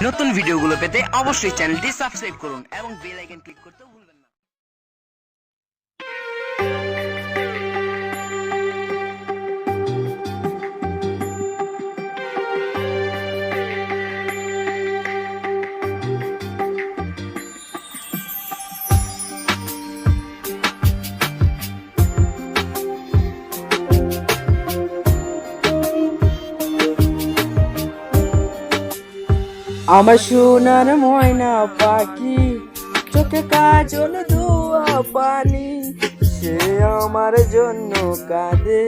নতুন ভিডিওগুলো পেতে অবশ্যই চ্যানেলটি সাবস্ক্রাইব করুন এবং বেল আইকন ক্লিক করতেও ভুলবেন না। আমার সোনার ময়না পাখি, চোখে কাজল ধোয়া পানি, সে আমার জন্য কাঁদে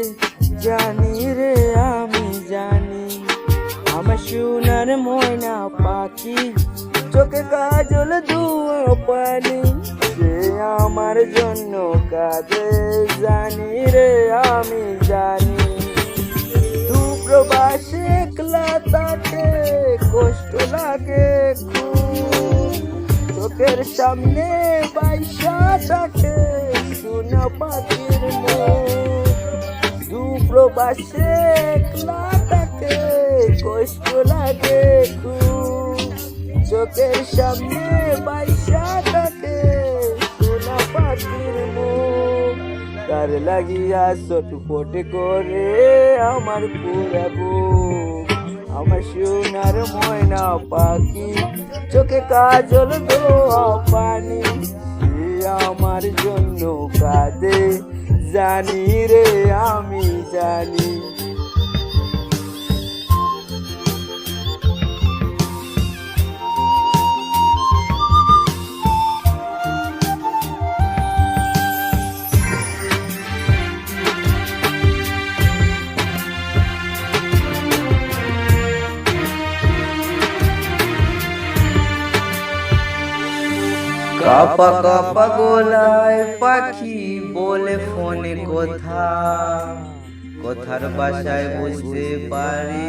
জানি রে আমি জানি। আমার সোনার ময়না পাখি, চোখে কাজল ধোয়া পানি, সে আমার জন্য কাঁদে জানি রে আমি জানি। তু প্রবাসে একলা তাকে কষ্ট লাগে খুব, চোখের সামনে বাইশা থাকে সোনা পাখির মুখ। দু প্রবাসে একলা তাকে কষ্ট লাগে খুব, চোখের সামনে বাইশা থাকে সোনা পাখির মুখ। তার লাগিয়া ছটফট করে আমার পুরা বুক। আমার সোনার ময়না পাখি, চোখে কাজল ধোয়া পানি, সে আমার জন্য কাঁদে জানি রে আমি জানি। কাপা কাপা গলায় পাখি বলে ফোনে কথা, কথার বাসায় বুঝতে পারি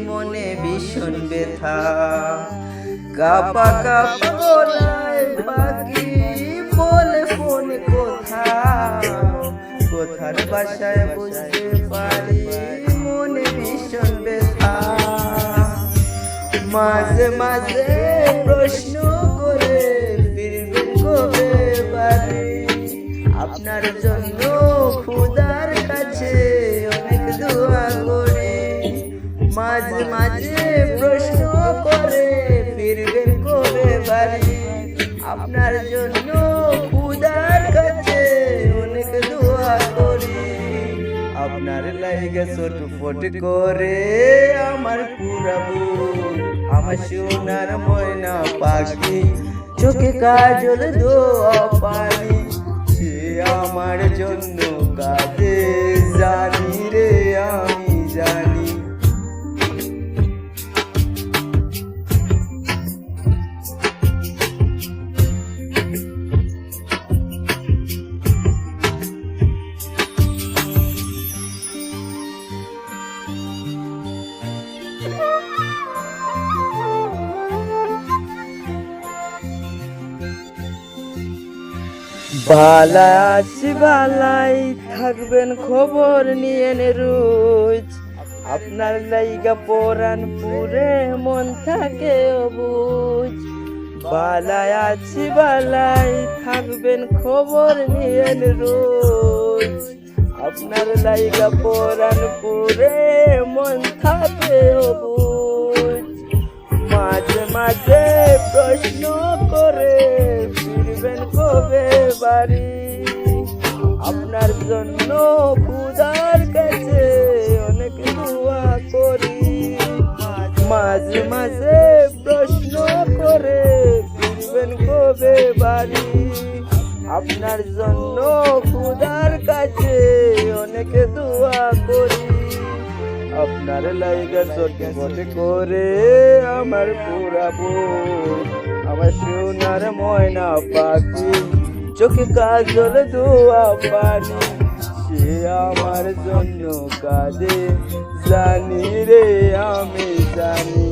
মনে ভীষণ ব্যথা। কাপা কাপা গলায় পাখি বলে ফোনে কথা, কথার বাসায় বুঝতে পারি মনে ভীষণ ব্যথা। মাঝে মাঝে প্রশ্ন করে কবে বাড়ি, আপনার জন্য খুদার কাছে অনেক দোয়া করি। মাঝে মাঝে প্রশ্ন করে ফিরবেন কবে বাড়ি, আপনার জন্য খুদার কাছে অনেক দোয়া করি। আপনার লাইগে ছটফট করে আমার পুরা বুক। আমার সোনার ময়না পাখি, চোখে কাজল ধোয়া পানি, সে আমার জন্য কাঁদে জানি রে আমি জানি। বালা আছি বালাই থাকবেন খবর নিয়েন রোজ, আপনার লাইগা পরাণ পুরে মন থাকে অবুঝ। বালাই আছি বালাই থাকবেন খবর নিয়েন রোজ, আপনার লাইগা পরাণ পুরে মন থাকে অবুঝ। মাঝে মাঝে প্রশ্ন করে ফিরবেন কবে বাড়ি, আপনার জন্য খুদার কাছে অনেক দোয়া করি। মাঝে মাঝে প্রশ্ন করে ফিরবেন কবে বাড়ি, আপনার জন্য খুদার কাছে অনেক দোয়া করি। আপনার লাইগা ছটফট করে আমার পুরা বুক। আমার সোনার ময়না পাখি, চোখে কাজল ধোয়া পানি, সে আমার জন্য কাঁদে জানি রে আমি জানি।